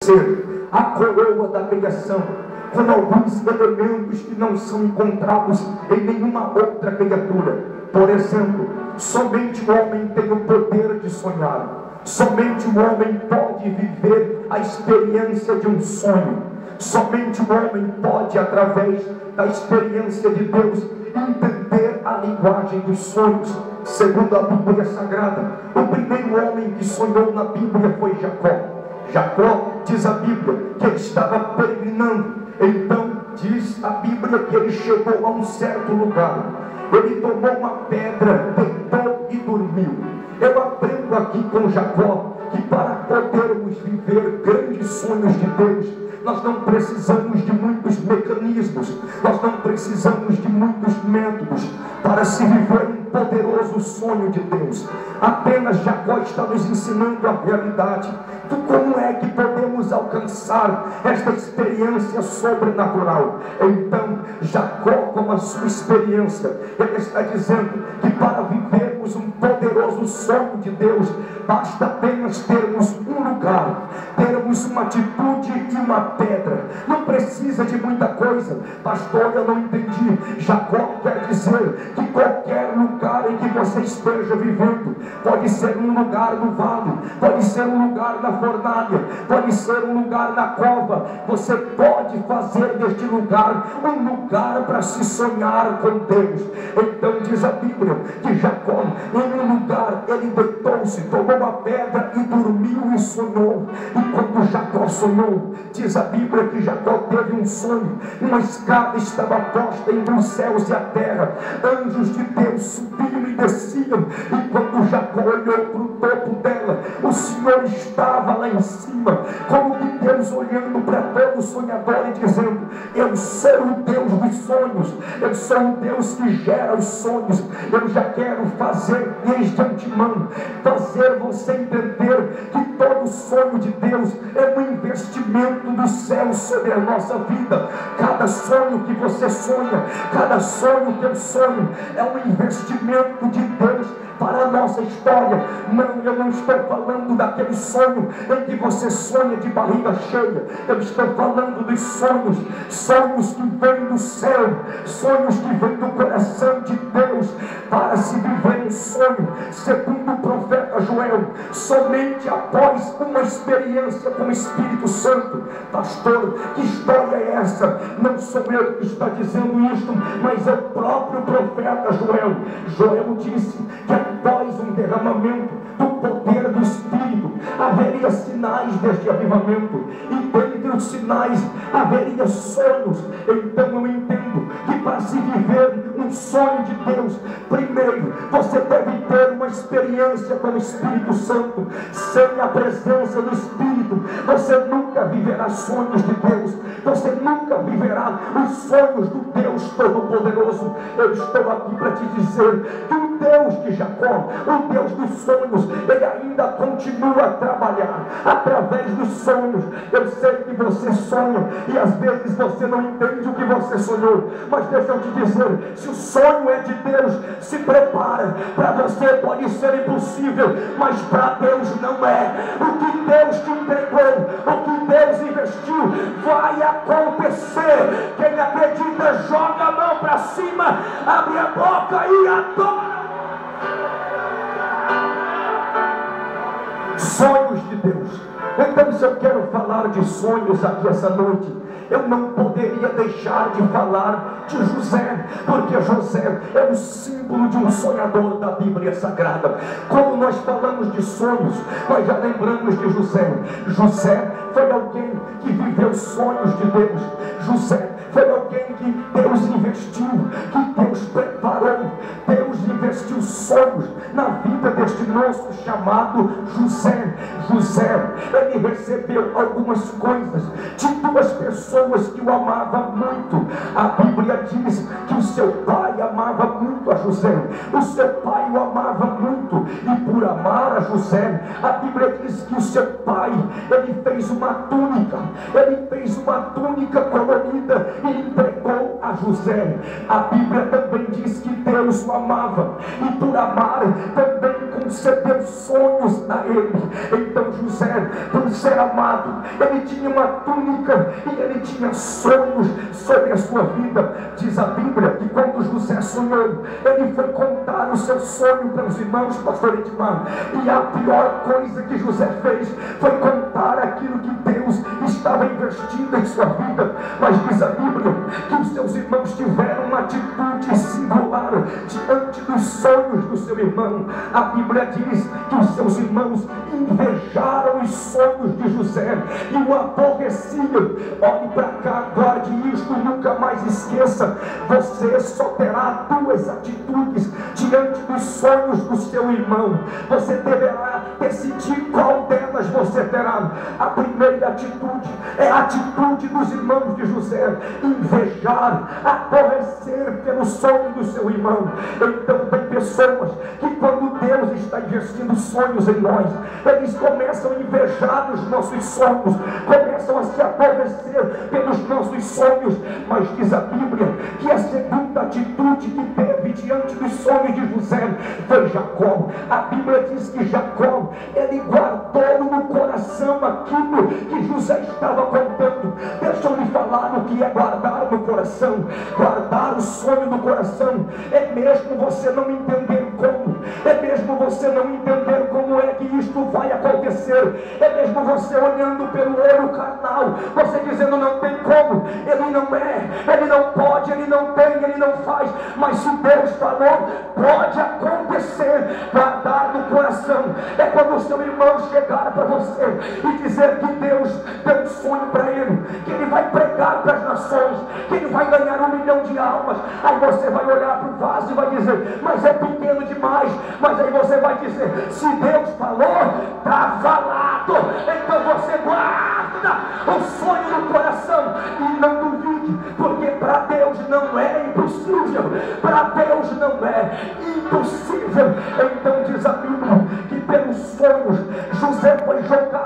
ser a coroa da criação, com alguns elementos que não são encontrados em nenhuma outra criatura. Por exemplo, somente o homem tem o poder de sonhar. Somente o homem pode viver a experiência de um sonho. Somente o homem pode, através da experiência de Deus, entender a linguagem dos sonhos. Segundo a Bíblia Sagrada, o primeiro homem que sonhou na Bíblia foi Jacó. Jacó, diz a Bíblia, que ele estava peregrinando. Então diz a Bíblia que ele chegou a um certo lugar. Ele tomou uma pedra, deitou e dormiu. Eu aprendo aqui com Jacó que para podermos viver grandes sonhos de Deus, nós não precisamos de muitos mecanismos, nós não precisamos de muitos métodos para se viver um poderoso sonho de Deus. Apenas Jacó está nos ensinando a realidade de como é que podemos alcançar esta experiência sobrenatural. Então Jacó, com a sua experiência, ele está dizendo que para vivermos um poderoso sonho de Deus, basta apenas termos um lugar, termos uma atitude e uma pedra. Não precisa de muita coisa. Pastor, eu não entendi. Jacó quer dizer que qualquer lugar em que você esteja vivendo, pode ser um lugar no vale, pode ser um lugar na fornalha, pode ser um lugar na cova, você pode fazer deste lugar um lugar para se sonhar com Deus. Então diz a Bíblia que Jacó, em um lugar, ele deitou-se, tomou uma pedra e dormiu e sonhou. E quando Jacó sonhou, diz a Bíblia que Jacó teve um sonho. Uma escada estava posta entre os céus e a terra, anjos de Deus subiam e desciam. E quando Jacó olhou para o topo dela, o Senhor estava lá em cima, como que Deus olhando para todo sonhador e dizendo: eu sou o Deus dos sonhos, eu sou o Deus que gera os sonhos. Eu já quero fazer desde antemão, fazer você entender que todo sonho de Deus é um investimento do céu sobre a nossa vida. Cada sonho que você sonha, cada sonho que eu sonho, é um investimento de Deus para a nossa história. Não, eu não estou falando daquele sonho em que você sonha de barriga cheia. Eu estou falando dos sonhos, sonhos que vêm do céu, sonhos que vêm do coração de Deus, para se viver um sonho. Segundo o profeta Joel, somente após uma experiência com o Espírito Santo. Pastor, que história é essa? Não sou eu que está dizendo isto, mas é o próprio profeta Joel. Joel disse que após um derramamento do poder do Espírito, haveria sinais deste avivamento, e dentre os sinais haveria sonhos. Então eu entendo que para se viver um sonho de Deus, primeiro você deve ter uma experiência com o Espírito Santo. Sem a presença do Espírito, você nunca viverá sonhos de Deus, você nunca viverá os sonhos do Deus Todo-Poderoso. Eu estou aqui para te dizer que o Deus de Jacó, o Deus dos sonhos, ele ainda continua a trabalhar através dos sonhos. Eu sei que você sonha e às vezes você não entende o que você sonhou, mas deixa eu te dizer, se o sonho é de Deus, se prepara. Para você pode ser impossível, mas para Deus não é. O que Deus te entregou, o que Deus investiu, vai acontecer. Quem acredita, joga a mão para cima, abre a boca e adora. Sonhos de Deus. Então, se eu quero falar de sonhos aqui essa noite, eu não poderia deixar de falar de José, porque José é o símbolo de um sonhador da Bíblia Sagrada. Quando nós falamos de sonhos, nós já lembramos de José. José foi alguém que viveu sonhos de Deus. José foi alguém que Deus investiu, que Deus preparou. Deus investiu sonhos na vida deste moço chamado José. José, ele recebeu algumas coisas de duas pessoas que o amavam muito. A Bíblia diz que o seu pai amava muito a José. O seu pai o amava muito, e por amar a José, a Bíblia diz que o seu pai, ele fez uma túnica, colorida e entregou a José. A Bíblia também diz que Deus o amava, e por amar também concedeu sonhos a ele. Então José, por ser amado, ele tinha uma túnica e ele tinha sonhos sobre a sua vida. Diz a Bíblia que quando José sonhou, ele foi contar o seu sonho para os irmãos, pastor Edmar, e a pior coisa que José fez foi contar aquilo que Deus estava investindo em sua vida. Mas diz a Bíblia que os seus irmãos tiveram uma atitude singular diante dos sonhos do seu irmão. A Bíblia diz que os seus irmãos invejaram os sonhos de José e o aborreciam. Olhe para cá, guarde isto, nunca mais esqueça. Você só terá duas atitudes diante dos sonhos do seu irmão. Você deverá decidir qual delas você terá. A primeira atitude é a atitude dos irmãos de José: invejar, aborrecer pelo sonho do seu irmão. Então tem pessoas que, quando Deus está investindo sonhos em nós, eles começam a invejar os nossos sonhos, começam a se aborrecer pelos nossos sonhos. Mas diz a Bíblia que a segunda atitude que teve diante dos sonhos de José foi Jacó. A Bíblia diz que Jacó, ele guardou no coração aquilo que José estava contando. Deixa eu lhe falar o que é guardar no coração. Guardar o sonho no coração é mesmo você não entender como, é mesmo você não entender como é que isto vai acontecer, é mesmo você olhando pelo olho carnal, você dizendo não tem como, ele não é, ele não pode, ele não tem, ele não faz. Mas se Deus falou, pode acontecer. Guardar no coração é quando o seu irmão chegar para você e dizer que Deus deu um sonho para ele, que ele vai pregar para as nações, que ele vai ganhar 1 milhão de almas. Aí você vai olhar para o vaso e vai dizer, mas é pequeno demais. Mas aí você vai dizer, se Deus falou, está falado. Então você guarda o sonho no coração e não duvide, porque para Deus não é impossível, para Deus não é impossível. Então diz a Bíblia que pelos sonhos José foi jogado